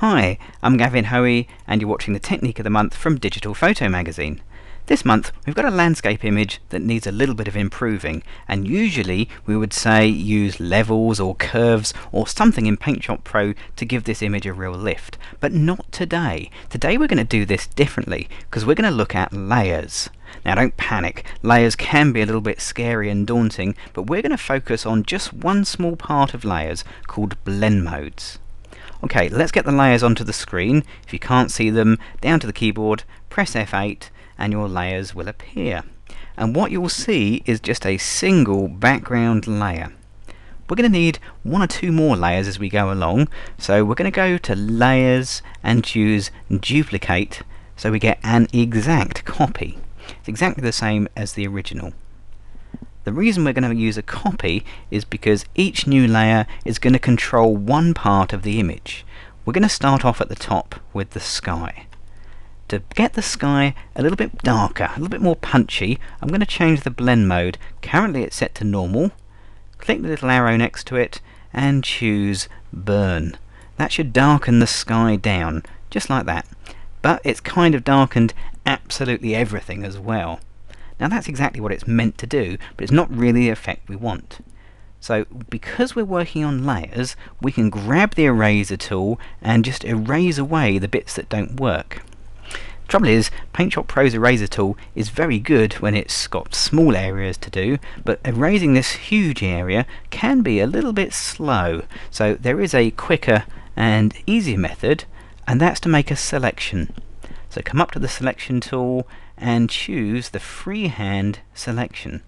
Hi, I'm Gavin Hoey and you're watching the Technique of the Month from Digital Photo Magazine. This month we've got a landscape image that needs a little bit of improving, and usually we would say use levels or curves or something in PaintShop Pro to give this image a real lift. But not today. Today we're going to do this differently because we're going to look at layers. Now don't panic, layers can be a little bit scary and daunting, but we're going to focus on just one small part of layers called blend modes. Okay, let's get the layers onto the screen. If you can't see them, down to the keyboard, press F8 and your layers will appear. And what you'll see is just a single background layer. We're going to need one or two more layers as we go along, so we're going to go to Layers and choose Duplicate so we get an exact copy. It's exactly the same as the original. The reason we're going to use a copy is because each new layer is going to control one part of the image. We're going to start off at the top with the sky. To get the sky a little bit darker, a little bit more punchy, I'm going to change the blend mode. Currently it's set to normal. Click the little arrow next to it and choose burn. That should darken the sky down, just like that. But it's kind of darkened absolutely everything as well. Now that's exactly what it's meant to do, but it's not really the effect we want. So because we're working on layers, we can grab the eraser tool and just erase away the bits that don't work. Trouble is, PaintShop Pro's eraser tool is very good when it's got small areas to do, but erasing this huge area can be a little bit slow. So there is a quicker and easier method, and that's to make a selection. So come up to the selection tool and choose the freehand selection.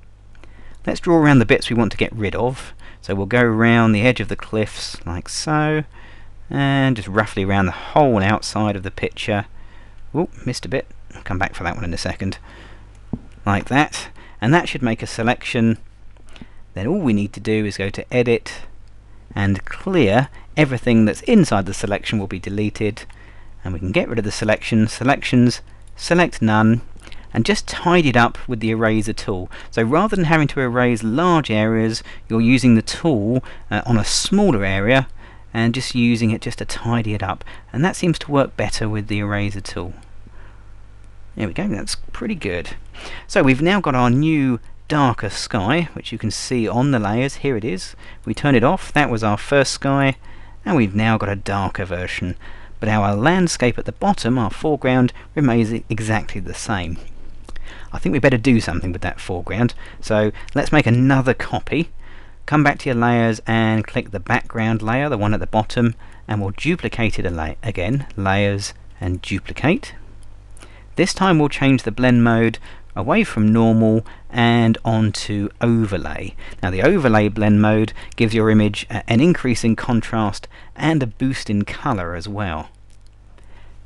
Let's draw around the bits we want to get rid of. So we'll go around the edge of the cliffs like so, and just roughly around the whole outside of the picture. Oh, missed a bit. I'll come back for that one in a second. Like that. And that should make a selection. Then all we need to do is go to Edit and Clear. Everything that's inside the selection will be deleted. And we can get rid of the selections, select none, and just tidy it up with the eraser tool. So rather than having to erase large areas, you're using the tool on a smaller area and just using it just to tidy it up. And that seems to work better with the eraser tool. There we go, that's pretty good. So we've now got our new darker sky, which you can see on the layers. Here it is. We turn it off. That was our first sky, and we've now got a darker version. But our landscape at the bottom, our foreground, remains exactly the same. I think we better do something with that foreground, so let's make another copy. Come back to your layers and click the background layer, the one at the bottom, and we'll duplicate it again, Layers and Duplicate. This time we'll change the blend mode away from normal and onto overlay. Now the overlay blend mode gives your image an increase in contrast and a boost in colour as well.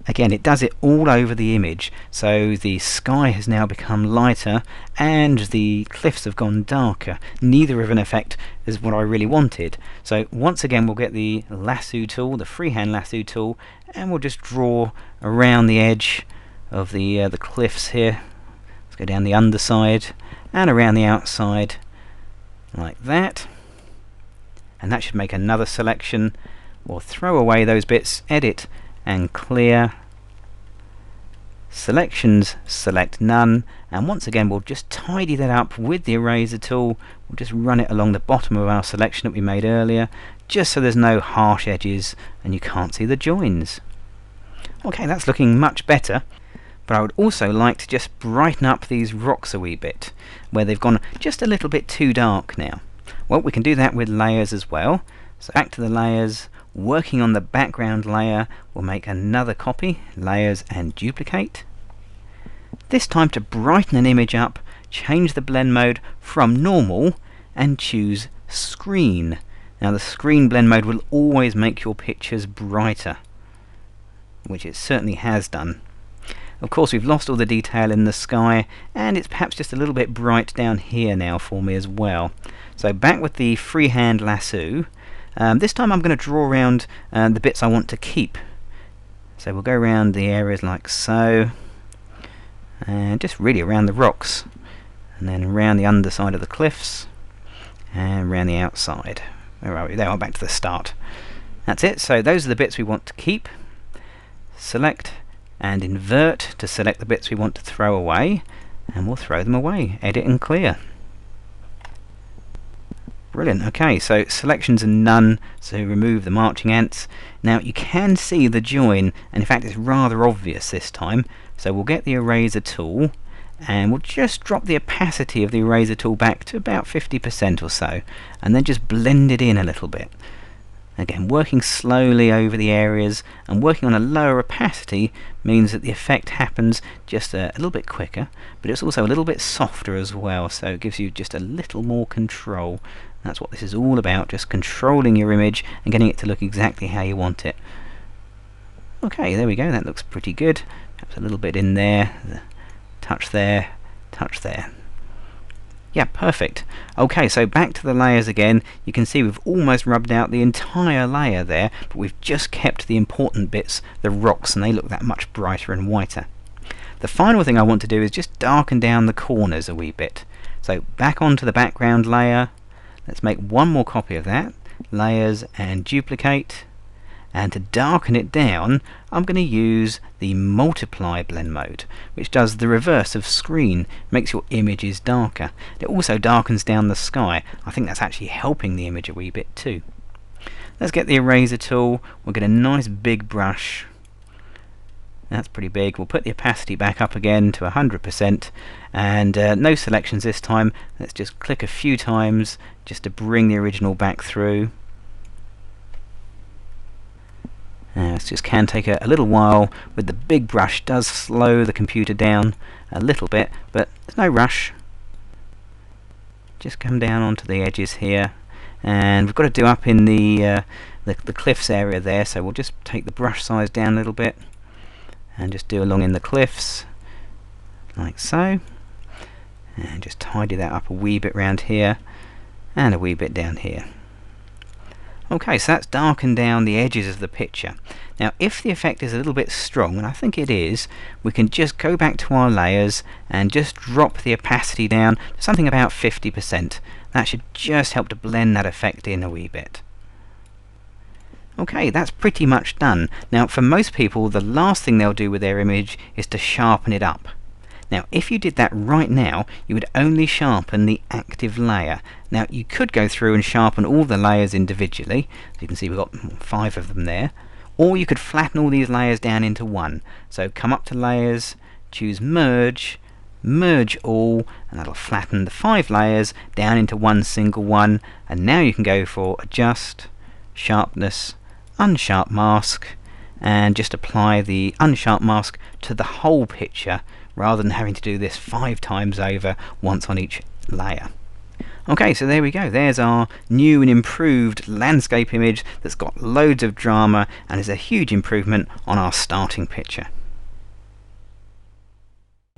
Again, it does it all over the image, so the sky has now become lighter and the cliffs have gone darker. Neither of an effect is what I really wanted. So once again we'll get the lasso tool, the freehand lasso tool, and we'll just draw around the edge of the cliffs here. Let's go down the underside and around the outside like that. And that should make another selection. We'll throw away those bits, Edit and Clear. Selections, select none, and once again we'll just tidy that up with the eraser tool. We'll just run it along the bottom of our selection that we made earlier, just so there's no harsh edges and you can't see the joins. Okay, that's looking much better, but I would also like to just brighten up these rocks a wee bit, where they've gone just a little bit too dark now. Well, we can do that with layers as well. So back to the layers, working on the background layer, we'll make another copy, Layers and Duplicate. This time to brighten an image up, change the blend mode from normal and choose Screen. Now the Screen blend mode will always make your pictures brighter, which it certainly has done. Of course we've lost all the detail in the sky, and it's perhaps just a little bit bright down here now for me as well. So back with the freehand lasso. This time I'm going to draw around the bits I want to keep. So we'll go around the areas like so, and just really around the rocks, and then around the underside of the cliffs, and around the outside. Where are we? There, I'm back to the start. That's it. So those are the bits we want to keep. select and invert to select the bits we want to throw away, and we'll throw them away. Edit and clear. Brilliant. Okay, so selections are none, so remove the marching ants. Now you can see the join, and in fact it's rather obvious this time, so we'll get the eraser tool and we'll just drop the opacity of the eraser tool back to about 50% or so, and then just blend it in a little bit. Again, working slowly over the areas and working on a lower opacity means that the effect happens just a little bit quicker, but it's also a little bit softer as well, so it gives you just a little more control. That's what this is all about, just controlling your image and getting it to look exactly how you want it. Okay, there we go, that looks pretty good. Perhaps a little bit in there, touch there, touch there. Yeah, perfect. Okay, so back to the layers again. You can see we've almost rubbed out the entire layer there, but we've just kept the important bits, the rocks, and they look that much brighter and whiter. The final thing I want to do is just darken down the corners a wee bit. So back onto the background layer. Let's make one more copy of that. Layers and duplicate. And to darken it down, I'm going to use the multiply blend mode, which does the reverse of screen, makes your images darker. It also darkens down the sky. I think that's actually helping the image a wee bit too. Let's get the eraser tool. We'll get a nice big brush. That's pretty big. We'll put the opacity back up again to 100%, and no selections this time. Let's just click a few times just to bring the original back through. This just can take a little while. With the big brush does slow the computer down a little bit, but there's no rush. Just come down onto the edges here, and we've got to do up in the cliffs area there, so we'll just take the brush size down a little bit and just do along in the cliffs like so, and just tidy that up a wee bit round here and a wee bit down here. Okay, so that's darkened down the edges of the picture. Now if the effect is a little bit strong, and I think it is, we can just go back to our layers and just drop the opacity down to something about 50%. That should just help to blend that effect in a wee bit. Okay, that's pretty much done. Now for most people, the last thing they'll do with their image is to sharpen it up. Now if you did that right now, you would only sharpen the active layer. Now you could go through and sharpen all the layers individually. As you can see, we've got 5 of them there. Or you could flatten all these layers down into one. So come up to layers, choose merge, merge all, and that'll flatten the 5 layers down into one single one. And now you can go for adjust, sharpness, unsharp mask, and just apply the unsharp mask to the whole picture, rather than having to do this 5 times over, once on each layer. Okay, so there we go. There's our new and improved landscape image that's got loads of drama and is a huge improvement on our starting picture.